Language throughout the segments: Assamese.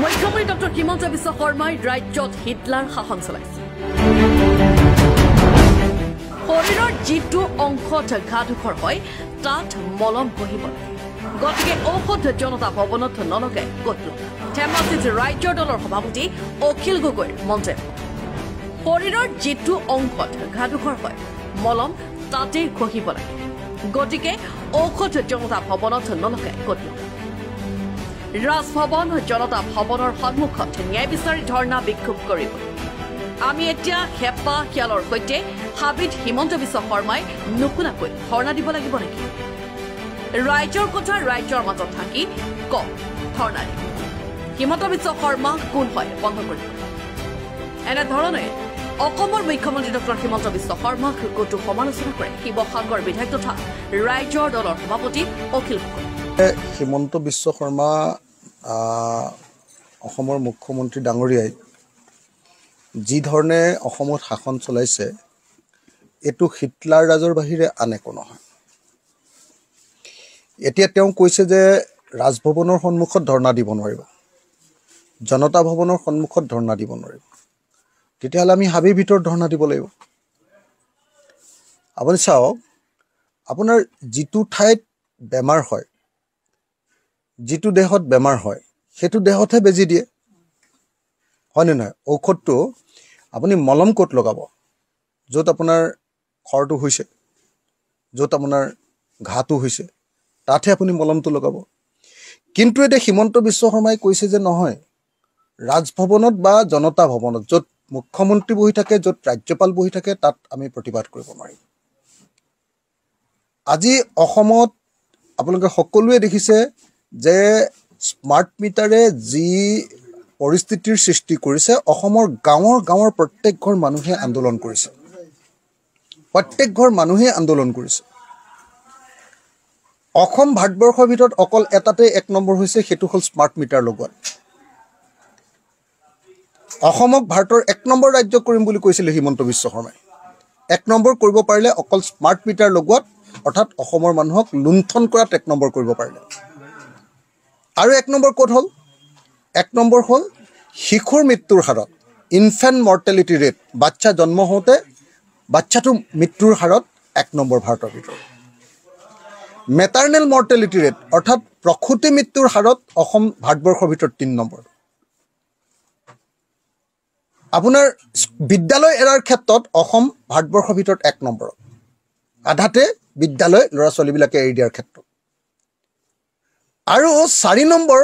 মুখ্যমন্ত্ৰী ডক্টৰ হিমন্ত বিশ্ব শৰ্মাই ৰাজ্যত হিটলাৰ শাসন চলাইছে। শৰীৰৰ যিটো অংশত ঘাঁডোখৰ হয় তাত মলম ঘঁহিব লাগে, গতিকে ঔষধ জনতা ভৱনত নলগাই ক'ত লগা? ধেমাজিত ৰাজ্যৰ দলৰ সভাপতি অখিল গগৈৰ মন্তব্য। শৰীৰৰ যিটো অংশত ঘাঁডোখৰ হয় মলম তাতেই ঘঁহিব লাগে, গতিকে ঔষধ জনতা ভৱনত নলগাই ক'ত লগা? ৰাজভৱন জনতা ভৱনৰ সন্মুখত ন্যায় বিচাৰি ধৰ্ণা বিক্ষোভ কৰিব। আমি এতিয়া হেঁপা শিয়ালৰ সৈতে হাবিত হিমন্ত বিশ্ব শৰ্মাই নুশুনাকৈ ধৰ্ণা দিব লাগিব নেকি? ৰাইজৰ কথা ৰাইজৰ মাজত থাকি কওক ধৰ্ণা দিব। হিমন্ত বিশ্ব শৰ্মা কোন হয় বন্ধ কৰিব। এনেধৰণে অসমৰ মুখ্যমন্ত্ৰী ডক্টৰ হিমন্ত বিশ্ব শৰ্মাক কটু সমালোচনা কৰে শিৱসাগৰ বিধায়ক তথা ৰাইজৰ দলৰ সভাপতি অখিল গগৈ। হিমন্ত বিশ্ব শৰ্মা অসমৰ মুখ্যমন্ত্ৰী ডাঙৰীয়াই যি ধৰণে অসমত শাসন চলাইছে এইটো হিটলাৰ ৰাজৰ বাহিৰে আন একো নহয়। এতিয়া তেওঁ কৈছে যে ৰাজভৱনৰ সন্মুখত ধৰ্ণা দিব নোৱাৰিব, জনতা ভৱনৰ সন্মুখত ধৰ্ণা দিব নোৱাৰিব, তেতিয়াহ'লে আমি হাবিৰ ভিতৰত ধৰ্ণা দিব লাগিব। আপুনি চাওক, আপোনাৰ যিটো ঠাইত বেমাৰ হয়, যিটো দেহত বেমাৰ হয় সেইটো দেহতহে বেজি দিয়ে, হয়নে নহয়? ঔষধটো আপুনি মলম ক'ত লগাব? য'ত আপোনাৰ খৰটো হৈছে, য'ত আপোনাৰ ঘাঁটো হৈছে তাতহে আপুনি মলমটো লগাব। কিন্তু এতিয়া হিমন্ত বিশ্ব শৰ্মাই কৈছে যে নহয়, ৰাজভৱনত বা জনতা ভৱনত য'ত মুখ্যমন্ত্ৰী বহি থাকে, য'ত ৰাজ্যপাল বহি থাকে তাত আমি প্ৰতিবাদ কৰিব নোৱাৰিম। আজি অসমত আপোনালোকে সকলোৱে দেখিছে যে স্মাৰ্ট মিটাৰে যি পৰিস্থিতিৰ সৃষ্টি কৰিছে। অসমৰ গাঁৱৰ প্ৰত্যেক ঘৰ মানুহে আন্দোলন কৰিছে, প্ৰত্যেক ঘৰ মানুহে আন্দোলন কৰিছে। অসম ভাৰতবৰ্ষৰ ভিতৰত অকল এটাতে 1 নম্বৰ হৈছে, সেইটো হ'ল স্মাৰ্ট মিটাৰ লগোৱাত। অসমক ভাৰতৰ 1 নম্বৰ ৰাজ্য কৰিম বুলি কৈছিলে হিমন্ত বিশ্ব শৰ্মাই। 1 নম্বৰ কৰিব পাৰিলে অকল স্মাৰ্ট মিটাৰ লগোৱাত, অৰ্থাৎ অসমৰ মানুহক লুণ্ঠন কৰাত 1 নম্বৰ কৰিব পাৰিলে। আৰু 1 নম্বৰ ক'ত হ'ল? 1 নম্বৰ হ'ল শিশুৰ মৃত্যুৰ হাৰত, ইনফেণ্ট মৰ্টেলিটি ৰেট, বাচ্চা জন্ম হওঁতে বাচ্চাটো মৃত্যুৰ হাৰত 1 নম্বৰ ভাৰতৰ ভিতৰত। মেটাৰ্নেল মৰ্টেলিটি ৰেট, অৰ্থাৎ প্ৰসূতি মৃত্যুৰ হাৰত অসম ভাৰতবৰ্ষৰ ভিতৰত 3 নম্বৰ। আপোনাৰ বিদ্যালয় এৰাৰ ক্ষেত্ৰত অসম ভাৰতবৰ্ষৰ ভিতৰত 1 নম্বৰ, আধাতে বিদ্যালয় ল'ৰা ছোৱালীবিলাকে এৰি দিয়াৰ ক্ষেত্ৰত। আৰু 4 নম্বৰ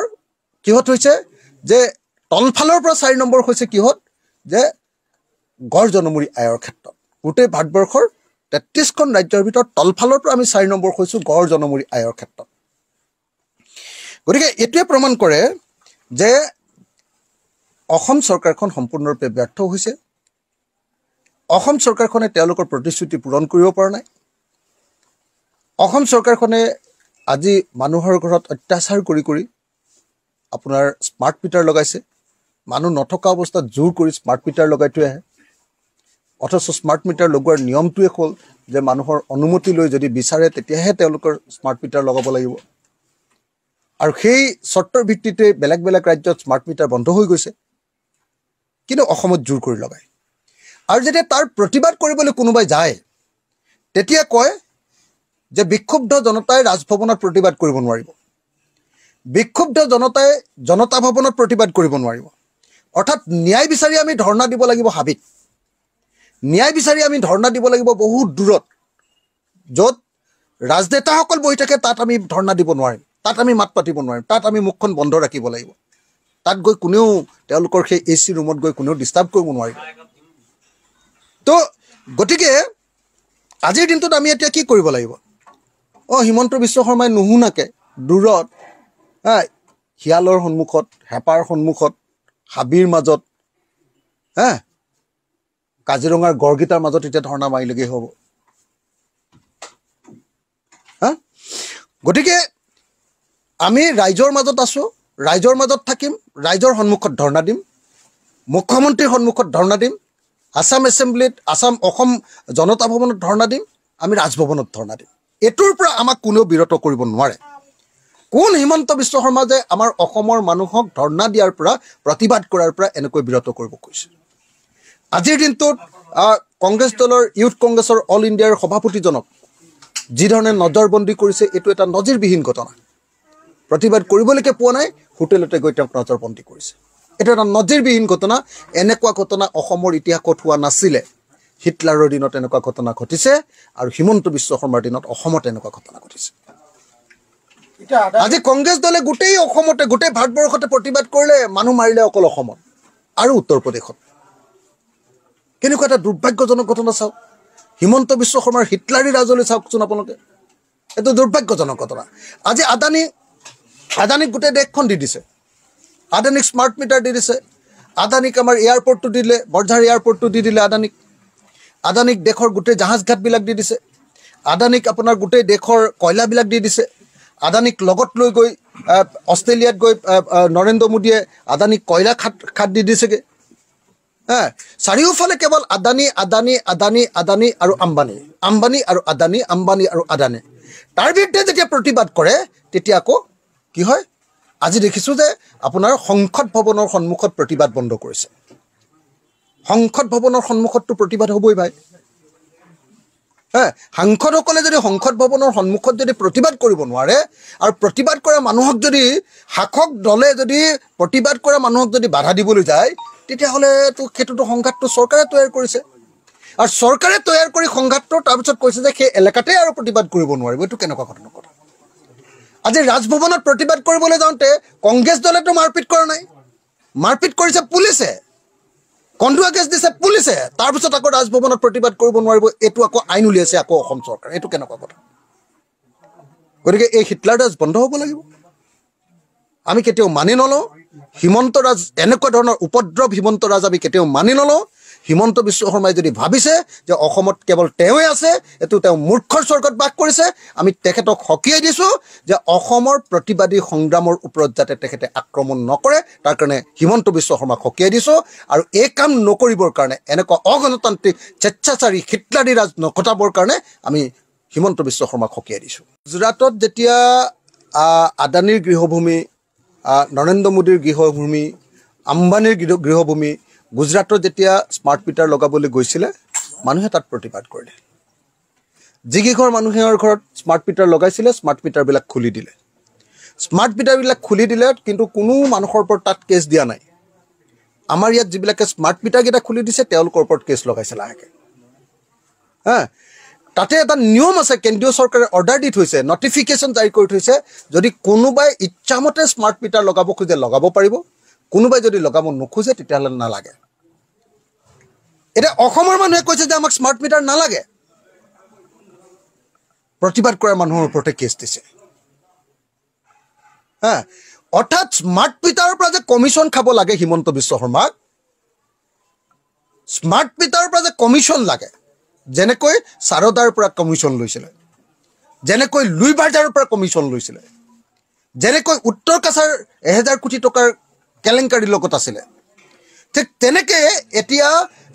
কিহত হৈছে যে তলফালৰ পৰা 4 নম্বৰ হৈছে কিহত যে গড় জনমূৰি আয়ৰ ক্ষেত্ৰত। গোটেই ভাৰতবৰ্ষৰ 33খন ৰাজ্যৰ ভিতৰত তলফালৰ পৰা আমি 4 নম্বৰ হৈছোঁ গড় জনমূৰি আয়ৰ ক্ষেত্ৰত। গতিকে এইটোৱে প্ৰমাণ কৰে যে অসম চৰকাৰখন সম্পূৰ্ণৰূপে ব্যৰ্থ হৈছে। অসম চৰকাৰখনে তেওঁলোকৰ প্ৰতিশ্ৰুতি পূৰণ কৰিব পৰা নাই। অসম চৰকাৰখনে আজি মানুহৰ ঘৰত অত্যাচাৰ কৰি আপোনাৰ স্মাৰ্ট মিটাৰ লগাইছে। মানুহ নথকা অৱস্থাত জোৰ কৰি স্মাৰ্ট মিটাৰ লগাই থৈ আহে। অথচ স্মাৰ্ট মিটাৰ লগোৱাৰ নিয়মটোৱে হ'ল যে মানুহৰ অনুমতি লৈ যদি বিচাৰে তেতিয়াহে তেওঁলোকৰ স্মাৰ্ট মিটাৰ লগাব লাগিব। আৰু সেই চৰ্তৰ ভিত্তিতে বেলেগ বেলেগ ৰাজ্যত স্মাৰ্ট মিটাৰ বন্ধ হৈ গৈছে, কিন্তু অসমত জোৰ কৰি লগায়। আৰু যেতিয়া তাৰ প্ৰতিবাদ কৰিবলৈ কোনোবাই যায় তেতিয়া কয় যে বিক্ষুব্ধ জনতাই ৰাজভৱনত প্ৰতিবাদ কৰিব নোৱাৰিব, বিক্ষুব্ধ জনতাই জনতা ভৱনত প্ৰতিবাদ কৰিব নোৱাৰিব। অৰ্থাৎ ন্যায় বিচাৰি আমি ধৰ্ণা দিব লাগিব হাবিত, ন্যায় বিচাৰি আমি ধৰ্ণা দিব লাগিব বহুত দূৰত, য'ত ৰাজনেতাসকল বহি থাকে তাত আমি ধৰ্ণা দিব নোৱাৰিম, তাত আমি মাত পাতিব নোৱাৰিম, তাত আমি মুখখন বন্ধ ৰাখিব লাগিব। তাত গৈ কোনেও তেওঁলোকৰ সেই AC ৰুমত গৈ কোনেও ডিষ্টাৰ্ব কৰিব নোৱাৰিব। তো গতিকে আজিৰ দিনটোত আমি এতিয়া কি কৰিব লাগিব? হিমন্ত বিশ্ব শৰ্মাই নুশুনাকে দূৰত শিয়ালৰ সন্মুখত, হেঁপাৰ সন্মুখত, হাবিৰ মাজত, কাজিৰঙাৰ গড়কেইটাৰ মাজত এতিয়া ধৰ্ণা মাৰিলেগৈ হ'ব? গতিকে আমি ৰাইজৰ মাজত আছোঁ, ৰাইজৰ মাজত থাকিম, ৰাইজৰ সন্মুখত ধৰ্ণা দিম, মুখ্যমন্ত্ৰীৰ সন্মুখত ধৰ্ণা দিম, আসাম এছেম্বলিত, অসম জনতা ভৱনত ধৰ্ণা দিম, আমি ৰাজভৱনত ধৰ্ণা দিম। এইটোৰ পৰা আমাক কোনেও বিৰত কৰিব নোৱাৰে। কোন হিমন্ত বিশ্ব শৰ্মা যে আমাৰ অসমৰ মানুহক ধৰ্ণা দিয়াৰ পৰা প্ৰতিবাদ কৰাৰ পৰা এনেকৈ বিৰত কৰিব কৈছে আজিৰ দিনটোত কংগ্ৰেছ দলৰ ইউথ কংগ্ৰেছৰ অল ইণ্ডিয়াৰ সভাপতিজনক যিধৰণে নজৰবন্দী কৰিছে এইটো এটা নজিৰবিহীন ঘটনা প্ৰতিবাদ কৰিবলৈকে পোৱা নাই হোটেলতে গৈ তেওঁক নজৰবন্দী কৰিছে এটা এটা নজিৰবিহীন ঘটনা এনেকুৱা ঘটনা অসমৰ ইতিহাসত হোৱা নাছিলে হিটলাৰৰ দিনত এনেকুৱা ঘটনা ঘটিছে আৰু হিমন্ত বিশ্ব শৰ্মাৰ দিনত অসমত এনেকুৱা ঘটনা ঘটিছে আজি কংগ্ৰেছ দলে গোটেই অসমতে গোটেই ভাৰতবৰ্ষতে প্ৰতিবাদ কৰিলে মানুহ মাৰিলে অকল অসমত আৰু উত্তৰ প্ৰদেশত কেনেকুৱা এটা দুৰ্ভাগ্যজনক ঘটনা চাওক হিমন্ত বিশ্ব শৰ্মাৰ হিটলাৰী ৰাজলৈ চাওকচোন আপোনালোকে এইটো দুৰ্ভাগ্যজনক ঘটনা আজি আদানীক গোটেই দেশখন দি দিছে আদানীক স্মাৰ্ট মিটাৰ দি দিছে আদানীক আমাৰ এয়াৰপৰ্টটো দিলে বৰঝাৰ এয়াৰপৰ্টটো দি দিলে আদানীক দেশৰ গোটেই জাহাজ ঘাটবিলাক দি দিছে আদানীক আপোনাৰ গোটেই দেশৰ কয়লাবিলাক দি দিছে আদানীক লগত লৈ গৈ অষ্ট্ৰেলিয়াত গৈ নৰেন্দ্ৰ মোদীয়ে আদানীক কয়লা খাট দি দিছেগৈ চাৰিওফালে কেৱল আদানী আৰু আম্বানী আৰু আদানী তাৰ বিৰুদ্ধে যেতিয়া প্ৰতিবাদ কৰে তেতিয়া আকৌ কি হয় আজি দেখিছোঁ যে আপোনাৰ সংসদ ভৱনৰ সন্মুখত প্ৰতিবাদ বন্ধ কৰিছে সংসদ ভৱনৰ সন্মুখততো প্ৰতিবাদ হ'বই ভাই সাংসদসকলে যদি সংসদ ভৱনৰ সন্মুখত যদি প্ৰতিবাদ কৰিব নোৱাৰে আৰু প্ৰতিবাদ কৰা মানুহক যদি শাসক দলে যদি প্ৰতিবাদ কৰা মানুহক যদি বাধা দিবলৈ যায় তেতিয়াহ'লেতো সেইটোতো সংঘাতটো চৰকাৰে তৈয়াৰ কৰিছে আৰু চৰকাৰে তৈয়াৰ কৰি সংঘাতটো তাৰপিছত কৈছে যে সেই এলেকাতে আৰু প্ৰতিবাদ কৰিব নোৱাৰিব এইটো কেনেকুৱা ঘটনা কথা আজি ৰাজভৱনত প্ৰতিবাদ কৰিবলৈ যাওঁতে কংগ্ৰেছ দলেতো মাৰপিট কৰা নাই মাৰপিট কৰিছে পুলিচে কন্দুৱা গেছ দিছে পুলিচে তাৰপিছত আকৌ ৰাজভৱনত প্ৰতিবাদ কৰিব নোৱাৰিব এইটো আকৌ আইন উলিয়াইছে আকৌ অসম চৰকাৰে এইটো কেনেকুৱা কথা গতিকে এই হিটলাৰ ৰাজ বন্ধ হ'ব লাগিব আমি কেতিয়াও মানি নলওঁ হিমন্ত ৰাজ এনেকুৱা ধৰণৰ উপদ্ৰৱ হিমন্ত ৰাজ আমি কেতিয়াও মানি নলওঁ হিমন্ত বিশ্ব শৰ্মাই যদি ভাবিছে যে অসমত কেৱল তেওঁৱে আছে এইটো তেওঁ মূৰ্খৰ স্বৰ্গত বাস কৰিছে আমি তেখেতক সকীয়াই দিছোঁ যে অসমৰ প্ৰতিবাদী সংগ্ৰামৰ ওপৰত যাতে তেখেতে আক্ৰমণ নকৰে তাৰ কাৰণে হিমন্ত বিশ্ব শৰ্মাক সকীয়াই দিছোঁ আৰু এই কাম নকৰিবৰ কাৰণে এনেকুৱা অগণতান্ত্ৰিক স্বেচ্ছাচাৰী হিটলাৰী ৰাজ নঘটাবৰ কাৰণে আমি হিমন্ত বিশ্ব শৰ্মাক সকীয়াই দিছোঁ গুজৰাটত যেতিয়া আদানীৰ গৃহভূমি নৰেন্দ্ৰ মোদীৰ গৃহভূমি আম্বানীৰ গৃহভূমি গুজৰাটত যেতিয়া স্মাৰ্ট মিটাৰ লগাবলৈ গৈছিলে মানুহে তাত প্ৰতিবাদ কৰিলে যিকেইঘৰ মানুহৰ ঘৰত স্মাৰ্ট মিটাৰ লগাইছিলে স্মাৰ্ট মিটাৰবিলাক খুলি দিলে কিন্তু কোনো মানুহৰ ওপৰত তাত কেছ দিয়া নাই আমাৰ ইয়াত যিবিলাকে স্মাৰ্ট মিটাৰকেইটা খুলি দিছে তেওঁলোকৰ ওপৰত কেছ লগাইছে লাহেকৈ তাতে এটা নিয়ম আছে কেন্দ্ৰীয় চৰকাৰে অৰ্ডাৰ দি থৈছে নটিফিকেশ্যন জাৰি কৰি থৈছে যদি কোনোবাই ইচ্ছামতে স্মাৰ্ট মিটাৰ লগাব খোজে লগাব পাৰিব কোনোবাই যদি লগাব নোখোজে তেতিয়াহ'লে নালাগে এতিয়া অসমৰ মানুহে কৈছে যে আমাক স্মাৰ্ট মিটাৰ নালাগে প্ৰতিবাদ কৰা মানুহৰ ওপৰতে কেছ দিছে অৰ্থাৎ স্মাৰ্ট মিটাৰৰ পৰা যে কমিশ্যন খাব লাগে হিমন্ত বিশ্ব শৰ্মাক স্মাৰ্ট মিটাৰৰ পৰা যে কমিশ্যন লাগে যেনেকৈ সাৰদাৰ পৰা কমিশ্যন লৈছিলে যেনেকৈ লুই বাজাৰৰ পৰা কমিশ্যন লৈছিলে যেনেকৈ উত্তৰ কাছাৰ 1000 কোটি টকাৰ কেলেংকাৰীৰ লগত আছিলে ঠিক তেনেকৈ এতিয়া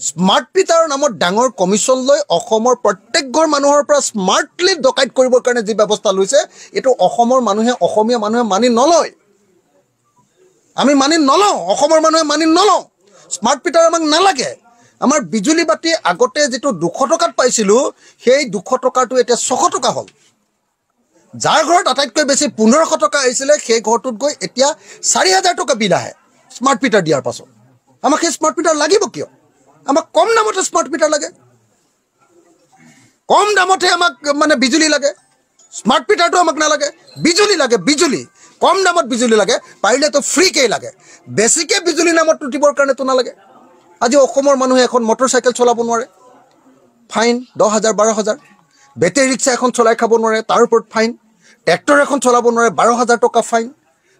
স্মাৰ্ট মিটাৰৰ নামত ডাঙৰ কমিশ্যন লৈ অসমৰ প্ৰত্যেক ঘৰ মানুহৰ পৰা স্মাৰ্টলি ডকাইত কৰিবৰ কাৰণে যি ব্যৱস্থা লৈছে এইটো অসমৰ মানুহে অসমীয়া মানুহে মানি নলয় আমি মানি নলওঁ অসমৰ মানুহে মানি নলওঁ স্মাৰ্ট মিটাৰ আমাক নালাগে আমাৰ বিজুলী বাতি আগতে যেটো 200 টকাত পাইছিলো সেই 200 টকাটো এতিয়া 600 টকা হ'ল যাৰ ঘৰত আটাইতকৈ বেছি 1500 টকা আহিছিল সেই ঘৰটোত গৈ এতিয়া 4000 টকা বিল আহে স্মাৰ্ট মিটাৰ দিয়াৰ পাছত আমাক সেই স্মাৰ্ট মিটাৰ লাগিব কিয় আমাক কম দামতে স্মাৰ্ট মিটাৰ লাগে কম দামতে আমাক মানে বিজুলী লাগে স্মাৰ্ট মিটাৰটো আমাক নালাগে বিজুলী লাগে বিজুলী কম দামত বিজুলী লাগে পাৰিলে তো ফ্ৰীকে লাগে বেছিকে বিজুলী নামত টুটিবৰ কাৰণে তো নালাগে আজি অসমৰ মানুহে এখন মটৰচাইকেল চলাব নোৱাৰে ফাইন 10000 12000 বেটেৰী ৰিক্সা এখন চলাই খাব নোৱাৰে তাৰ ওপৰত ফাইন ট্ৰেক্টৰ এখন চলাব নোৱাৰে 12000 টকা ফাইন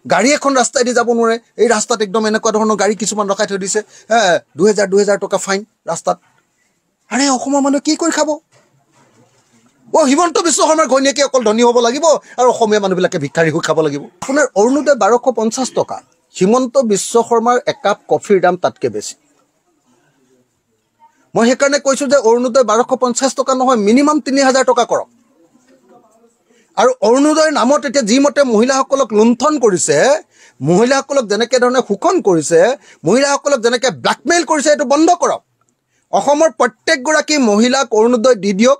গাড়ী এখন ৰাস্তাইদি যাব নোৱাৰে এই ৰাস্তাত একদম এনেকুৱা ধৰণৰ গাড়ী কিছুমান ৰখাই থৈ দিছে 2000 টকা ফাইন ৰাস্তাত আৰে অসমৰ মানুহ কি কৰি খাব হিমন্ত বিশ্ব শৰ্মাৰ ঘৈণীয়েকে অকল ধনী হ'ব লাগিব আৰু অসমীয়া মানুহবিলাকে ভিক্ষাৰী হৈ খাব লাগিব আপোনাৰ অৰুণোদয় 1250 টকা হিমন্ত বিশ্ব শৰ্মাৰ একাপ কফিৰ দাম তাতকৈ বেছি মই সেইকাৰণে কৈছোঁ যে অৰুণোদয় 1250 টকা নহয় মিনিমাম 3000 টকা কৰক আৰু অৰুণোদয়ৰ নামত এতিয়া যিমতে মহিলাসকলক লুণ্ঠন কৰিছে, মহিলাসকলক যেনেকৈ ধৰণে শোষণ কৰিছে, মহিলাসকলক যেনেকৈ ব্লেকমেইল কৰিছে, এইটো বন্ধ কৰক। অসমৰ প্ৰত্যেকগৰাকী মহিলাক অৰুণোদয় দি দিয়ক।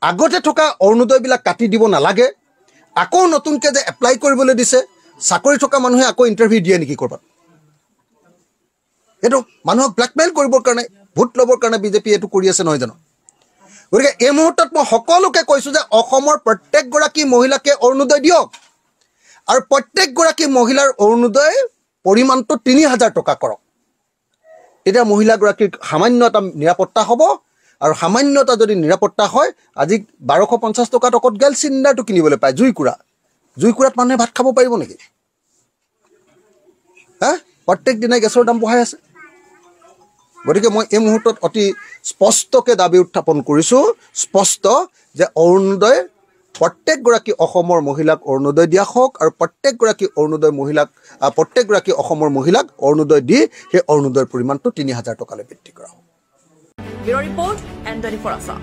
আগতে থকা অৰুণোদয়বিলাক কাটি দিব নালাগে। আকৌ নতুনকৈ যে এপ্লাই কৰিবলৈ দিছে, চাকৰি থকা মানুহে আকৌ ইণ্টাৰভিউ দিয়ে নেকি ক'ৰবাত? এইটো মানুহক ব্লেকমেইল কৰিবৰ কাৰণে, ভোট ল'বৰ কাৰণে বিজেপি এইটো কৰি আছে নহয় জানো? গতিকে এই মুহূৰ্তত মই সকলোকে কৈছোঁ যে অসমৰ প্ৰত্যেকগৰাকী মহিলাকে অৰুণোদয় দিয়ক, আৰু প্ৰত্যেকগৰাকী মহিলাৰ অৰুণোদয় পৰিমাণটো ৩,০০০ টকা কৰক। তেতিয়া মহিলাগৰাকীৰ সামান্য এটা নিৰাপত্তা হ'ব, আৰু সামান্য এটা যদি নিৰাপত্তা হয়, আজি ১২৫০ টকাত অকল গেছ চিলিণ্ডাৰটো কিনিবলৈ পায়। জুইকুৰাত মানুহে ভাত খাব পাৰিব নেকি? প্ৰত্যেক দিনাই গেছৰ দাম বঢ়াই আছে। গতিকে মই এই মুহূৰ্তত অতি স্পষ্টকৈ দাবী উত্থাপন কৰিছোঁ, স্পষ্ট যে অৰুণোদয় প্ৰত্যেকগৰাকী অসমৰ মহিলাক অৰুণোদয় দিয়া হওক, আৰু প্ৰত্যেকগৰাকী অসমৰ মহিলাক অৰুণোদয় দি সেই অৰুণোদয়ৰ পৰিমাণটো ৩,০০০ টকালৈ বৃদ্ধি কৰা হওক। Bureau report, N24 Assam.